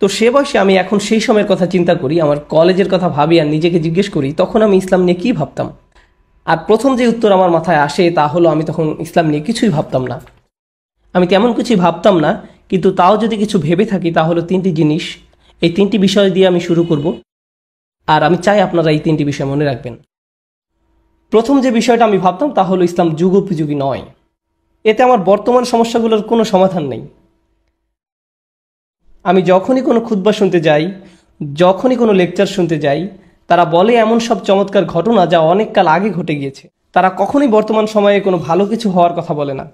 তো সে বয়সে আমি এখন সেই সময়ের কথা চিন্তা করি, আমার কলেজের কথা ভাবি আর নিজেকে জিজ্ঞেস করি তখন আমি ইসলাম নিয়ে কী ভাবতাম। আর প্রথম যে উত্তর আমার মাথায় আসে তা হলো আমি তখন ইসলাম নিয়ে কিছুই ভাবতাম না। আমি তেমন কিছুই ভাবতাম না, কিন্তু তাও যদি কিছু ভেবে থাকি তা হলো তিনটি জিনিস। এই তিনটি বিষয় দিয়ে আমি শুরু করব, আর আমি চাই আপনারা এই তিনটি বিষয় মনে রাখবেন। প্রথম যে বিষয়টা আমি ভাবতাম তা হলো ইসলাম যুগোপযোগী নয়। এতে আমার বর্তমান সমস্যাগুলোর কোনো সমাধান নেই। আমি যখনই কোনো খুতবা শুনতে যাই, যখনই কোনো লেকচার শুনতে যাই, তারা বলে এমন সব চমৎকার ঘটনা যা অনেক কাল আগে ঘটে গিয়েছে। তারা কখনোই বর্তমান সময়ে কোনো ভালো কিছু হওয়ার কথা বলে না।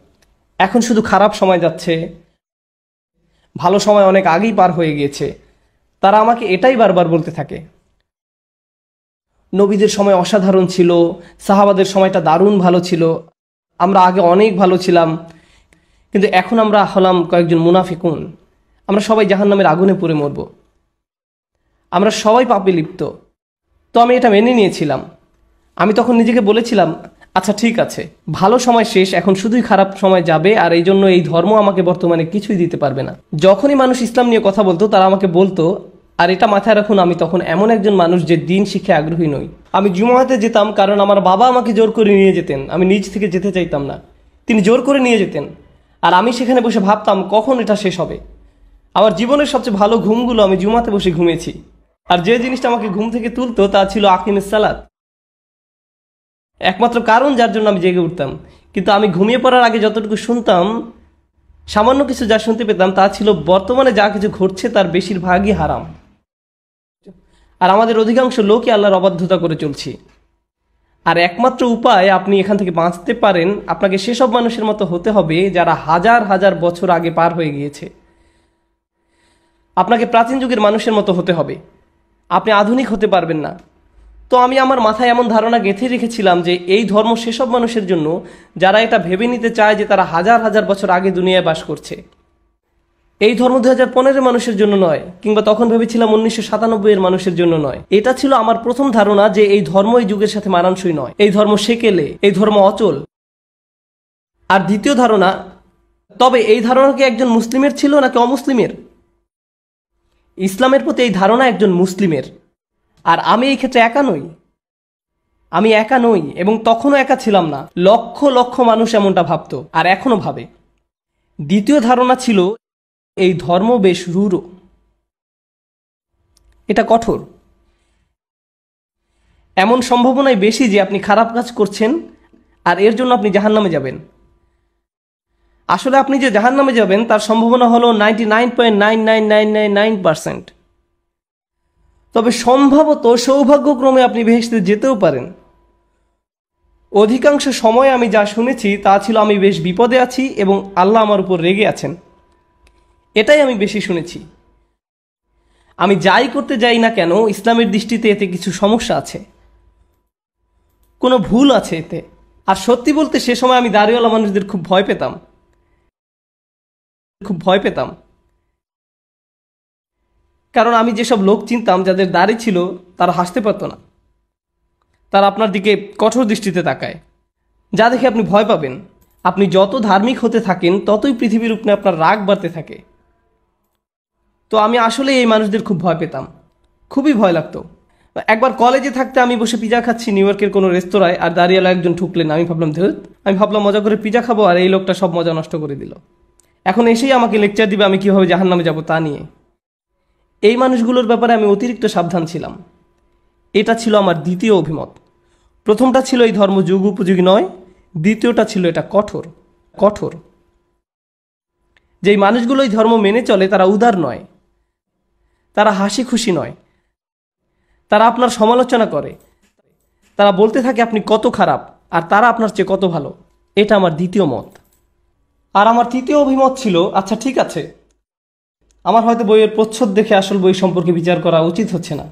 এখন শুধু খারাপ সময় যাচ্ছে, ভালো সময় অনেক আগেই পার হয়ে গিয়েছে। তারা আমাকে এটাই বারবার বলতে থাকে। নবীদের সময় অসাধারণ ছিল, সাহাবাদের সময়টা দারুণ ভালো ছিল, আমরা আগে অনেক ভালো ছিলাম, কিন্তু এখন আমরা হলাম কয়েকজন মুনাফিকুন। আমরা সবাই জাহান্নামের আগুনে পুড়ে মরব, আমরা সবাই পাপে লিপ্ত। তো আমি এটা মেনে নিয়েছিলাম। আমি তখন নিজেকে বলেছিলাম, আচ্ছা ঠিক আছে, ভালো সময় শেষ, এখন শুধুই খারাপ সময় যাবে, আর এই জন্য এই ধর্ম আমাকে বর্তমানে কিছুই দিতে পারবে না। যখনই মানুষ ইসলাম নিয়ে কথা বলতো তারা আমাকে বলতো, আর এটা মাথায় রাখুন, আমি তখন এমন একজন মানুষ যে দিন শিখে আগ্রহী নই। আমি জুমাতে যেতাম কারণ আমার বাবা আমাকে জোর করে নিয়ে যেতেন, আমি নিজ থেকে যেতে চাইতাম না, তিনি জোর করে নিয়ে যেতেন। আর আমি সেখানে বসে ভাবতাম কখন এটা শেষ হবে। আমার জীবনের সবচেয়ে ভালো ঘুমগুলো আমি জুমাতে বসে ঘুমিয়েছি। আর যে জিনিসটা আমাকে ঘুম থেকে তুলতো তা ছিল আকিমিস সালাত, একমাত্র কারণ যার জন্য আমি জেগে উঠতাম। কিন্তু আমি ঘুমিয়ে পড়ার আগে যতটুকু শুনতাম, সামান্য কিছু যা শুনতে পেতাম তা ছিল বর্তমানে যা কিছু ঘটছে তার বেশিরভাগই হারাম, আর আমাদের অধিকাংশ লোকই আল্লাহর অবাধ্যতা করে চলছি। আর একমাত্র উপায় আপনি এখান থেকে বাঁচতে পারেন, আপনাকে সেসব মানুষের মতো হতে হবে যারা হাজার হাজার বছর আগে পার হয়ে গিয়েছে। আপনাকে প্রাচীন যুগের মানুষের মতো হতে হবে, আপনি আধুনিক হতে পারবেন না। তো আমি আমার মাথায় এমন ধারণা গেঁথে রেখেছিলাম যে এই ধর্ম সেসব মানুষের জন্য যারা এটা ভেবে নিতে চায় যে তারা হাজার হাজার বছর আগে দুনিয়ায় বাস করছে। এই ধর্ম 2015 মানুষের জন্য নয়, কিংবা তখন ভেবেছিলাম 1997 এর মানুষের জন্য নয়। এটা ছিল আমার প্রথম ধারণা যে এই ধর্ম এই যুগের সাথে মানানসই নয়, এই ধর্ম সেকেলে, এই ধর্ম অচল। আর দ্বিতীয় ধারণা, তবে এই ধারণা কি একজন মুসলিমের ছিল নাকি অমুসলিমের? ইসলামের প্রতি এই ধারণা একজন মুসলিমের। আর আমি এই ক্ষেত্রে একা নই, আমি একা নই, এবং তখনও একা ছিলাম না। লক্ষ লক্ষ মানুষ এমনটা ভাবতো আর এখনো ভাবে। দ্বিতীয় ধারণা ছিল এই ধর্ম বেশ রূঢ়, এটা কঠোর। এমন সম্ভাবনাই বেশি যে আপনি খারাপ কাজ করছেন আর এর জন্য আপনি জাহান্নামে যাবেন। আসলে আপনি যে জাহান্নামে যাবেন তার সম্ভাবনা হলো 99.99999%। তবে সম্ভবত সৌভাগ্যক্রমে আপনি বেহেশতে যেতেও পারেন। অধিকাংশ সময় আমি যা শুনেছি তা ছিল আমি বেশ বিপদে আছি এবং আল্লাহ আমার উপর রেগে আছেন, এটাই আমি বেশি শুনেছি। আমি যাই করতে যাই না কেন, ইসলামের দৃষ্টিতে এতে কিছু সমস্যা আছে, কোনো ভুল আছে এতে। আর সত্যি বলতে সে সময় আমি দাড়িওয়ালা মানুষদের খুব ভয় পেতাম। কারণ আমি যেসব লোক চিনতাম যাদের দাড়ি ছিল তারা হাসতে পারত না, তারা আপনার দিকে কঠোর দৃষ্টিতে তাকায়, যা দেখে আপনি ভয় পাবেন। আপনি যত ধার্মিক হতে থাকেন ততই পৃথিবীর উপরে আপনার রাগ বাড়তে থাকে। তো আমি আসলে এই মানুষদের খুব ভয় পেতাম, খুবই ভয় লাগতো। একবার কলেজে থাকতে আমি বসে পিজা খাচ্ছি নিউ ইয়র্কের কোনো রেস্তোরাঁয়, আর দাঁড়িয়েলা একজন ঠুকলেন। আমি ভাবলাম মজা করে পিজা খাবো, আর এই লোকটা সব মজা নষ্ট করে দিল। এখন এসেই আমাকে লেকচার দিবে আমি কীভাবে জাহান্নামে যাব তা নিয়ে। এই মানুষগুলোর ব্যাপারে আমি অতিরিক্ত সাবধান ছিলাম। এটা ছিল আমার দ্বিতীয় অভিমত। প্রথমটা ছিল এই ধর্ম যুগ উপযোগী নয়, দ্বিতীয়টা ছিল এটা কঠোর। যেই মানুষগুলো এই ধর্ম মেনে চলে তারা উদার নয়, তারা হাসি খুশি নয়, তারা আপনার সমালোচনা করে, তারা বলতে থাকে আপনি কত খারাপ আর তারা আপনার চেয়ে কত ভালো। এটা আমার দ্বিতীয় মত। আর আমার তৃতীয় অভিমত ছিল, আচ্ছা ঠিক আছে, আমার হয়তো বইয়ের প্রচ্ছদ দেখে আসল বই সম্পর্কে বিচার করা উচিত হচ্ছে না,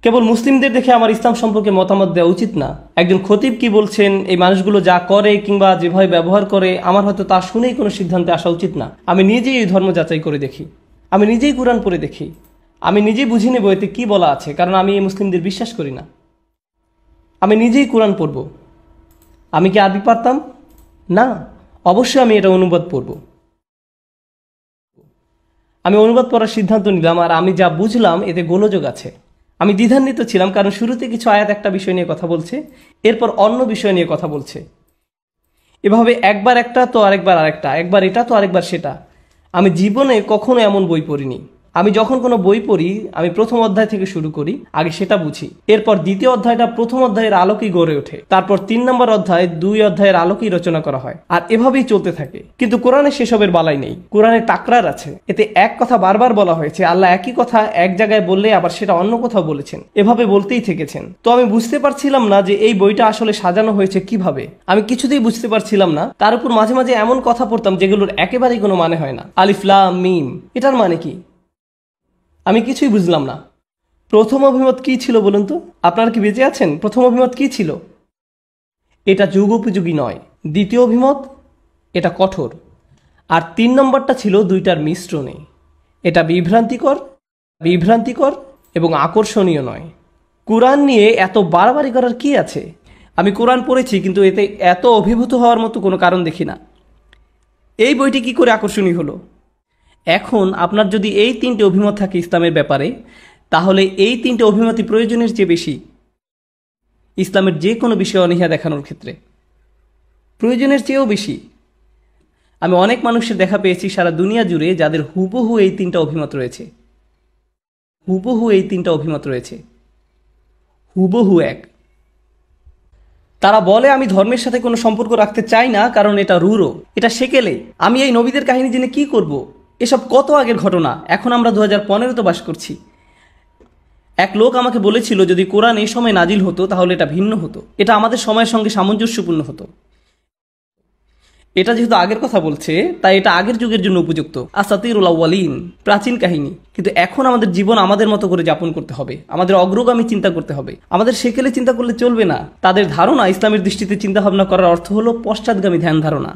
কেবল মুসলিমদের দেখে আমার ইসলাম সম্পর্কে মতামত দেওয়া উচিত না। একজন খতিব কি বলছেন, এই মানুষগুলো যা করে কিংবা যেভাবে ব্যবহার করে, আমার হয়তো তা শুনেই কোনো সিদ্ধান্তে আসা উচিত না। আমি নিজেই এই ধর্ম যাচাই করে দেখি, আমি নিজেই কুরআন পড়ে দেখি, আমি নিজেই বুঝে নেব এতে কী বলা আছে, কারণ আমি এই মুসলিমদের বিশ্বাস করি না। আমি নিজেই কুরআন পড়ব। আমি কি আরবি পারতাম? না, অবশ্যই আমি এটা অনুবাদ পড়ব। আমি অনুবাদ পড়ার সিদ্ধান্ত নিলাম, আর আমি যা বুঝলাম এতে গোলযোগ আছে। আমি দ্বিধান্বিত ছিলাম, কারণ শুরুতে কিছু আয়াত একটা বিষয় নিয়ে কথা বলছে, এরপর অন্য বিষয় নিয়ে কথা বলছে। এভাবে একবার একটা তো আরেকবার আরেকটা, একবার এটা তো আরেকবার সেটা। আমি জীবনে কখনো এমন বই পড়িনি। আমি যখন কোনো বই পড়ি আমি প্রথম অধ্যায় থেকে শুরু করি, আগে সেটা বুঝি, এরপর দ্বিতীয় অধ্যায়টা প্রথম অধ্যায়ের আলোকেই গড়ে ওঠে, তারপর 3 নম্বর অধ্যায় 2 অধ্যায়ের আলোকেই রচনা করা হয়, আর এভাবেই চলতে থাকে। কিন্তু কোরআনে সেসবের বালাই নেই। কোরআনে টাকরার আছে। এতে এক কথা বারবার বলা হয়েছে। আল্লাহ একই কথা এক জায়গায় বললে আবার সেটা অন্য কোথাও বলেছেন, এভাবে বলতেই থেকেছেন। তো আমি বুঝতে পারছিলাম না যে এই বইটা আসলে সাজানো হয়েছে কিভাবে। আমি কিছুতেই বুঝতে পারছিলাম না। তার উপর মাঝে মাঝে এমন কথা পড়তাম যেগুলোর একেবারেই কোনো মানে হয় না। আলিফ লাম মিম, এটার মানে কি? আমি কিছুই বুঝলাম না। প্রথম অভিমত কি ছিল বলুন তো? আপনারা কি বেঁচে আছেন? প্রথম অভিমত কি ছিল? এটা যুগোপযোগী নয়। দ্বিতীয় অভিমত, এটা কঠোর। আর 3 নম্বরটা ছিল দুইটার মিশ্রণে। এটা বিভ্রান্তিকর এবং আকর্ষণীয় নয়। কোরআন নিয়ে এত বাড়াবাড়ি করার কি আছে? আমি কোরআন পড়েছি, কিন্তু এতে এত অভিভূত হওয়ার মতো কোনো কারণ দেখি না। এই বইটি কি করে আকর্ষণীয় হলো? এখন আপনার যদি এই 3টে অভিমত থাকে ইসলামের ব্যাপারে, তাহলে এই 3টে অভিমতই প্রয়োজনের চেয়ে বেশি ইসলামের যে কোনো বিষয়ে অনীহা দেখানোর ক্ষেত্রে, প্রয়োজনের চেয়েও বেশি। আমি অনেক মানুষের দেখা পেয়েছি সারা দুনিয়া জুড়ে যাদের হুবহু এই 3টা অভিমত রয়েছে, হুবহু এক। তারা বলে আমি ধর্মের সাথে কোনো সম্পর্ক রাখতে চাই না, কারণ এটা রূঢ়, এটা সেকেলে। আমি এই নবীদের কাহিনী জেনে কি করব? এসব কত আগের ঘটনা, এখন আমরা 2015-তে বাস করছি। এক লোক আমাকে বলেছিল যদি কোরআন এই সময় নাজিল হতো তাহলে এটা ভিন্ন হতো, এটা আমাদের সময়ের সঙ্গে সামঞ্জস্যপূর্ণ হতো। এটা যেহেতু আগের কথা বলছে, তাই এটা আগের যুগের জন্য উপযুক্ত, আসাতিরুল আউয়ালিন, প্রাচীন কাহিনী। কিন্তু এখন আমাদের জীবন আমাদের মতো করে যাপন করতে হবে, আমাদের অগ্রগামী চিন্তা করতে হবে। আমাদের সেকেলে চিন্তা করলে চলবে না। তাদের ধারণা ইসলামের দৃষ্টিতে চিন্তা ভাবনা করার অর্থ হলো পশ্চাৎগামী ধ্যান ধারণা।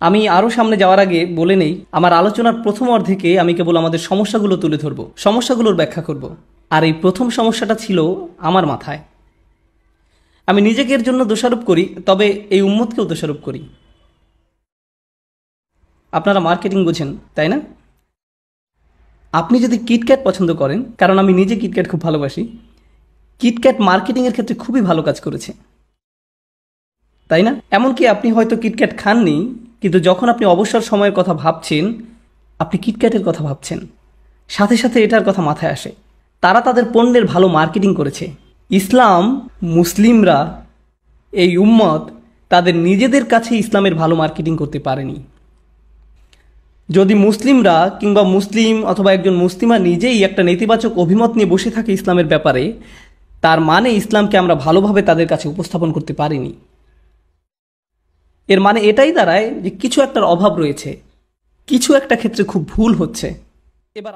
আমি আরও সামনে যাওয়ার আগে বলে নেই, আমার আলোচনার প্রথম অর্ধেকে আমি কেবল আমাদের সমস্যাগুলো তুলে ধরব, সমস্যাগুলোর ব্যাখ্যা করব। আর এই প্রথম সমস্যাটা ছিল আমার মাথায়। আমি নিজেকে এর জন্য দোষারোপ করি, তবে এই উম্মতকেও দোষারোপ করি। আপনারা মার্কেটিং বোঝেন, তাই না? আপনি যদি কিটক্যাট পছন্দ করেন, কারণ আমি নিজে কিটক্যাট খুব ভালোবাসি, কিটক্যাট মার্কেটিংয়ের ক্ষেত্রে খুবই ভালো কাজ করেছে, তাই না? এমনকি আপনি হয়তো কিটক্যাট খাননি, কিন্তু যখন আপনি অবসর সময়ের কথা ভাবছেন, আপনি কিটক্যাটের কথা ভাবছেন, সাথে সাথে এটার কথা মাথায় আসে। তারা তাদের পণ্যের ভালো মার্কেটিং করেছে। ইসলাম, মুসলিমরা, এই উম্মত তাদের নিজেদের কাছে ইসলামের ভালো মার্কেটিং করতে পারেনি। যদি মুসলিমরা কিংবা মুসলিম অথবা একজন মুসলিমা নিজেই একটা নেতিবাচক অভিমত নিয়ে বসে থাকে ইসলামের ব্যাপারে, তার মানে ইসলামকে আমরা ভালোভাবে তাদের কাছে উপস্থাপন করতে পারিনি। এর মানে এটাই দাঁড়ায় যে কিছু একটার অভাব রয়েছে, কিছু একটা ক্ষেত্রে খুব ভুল হচ্ছে। এবার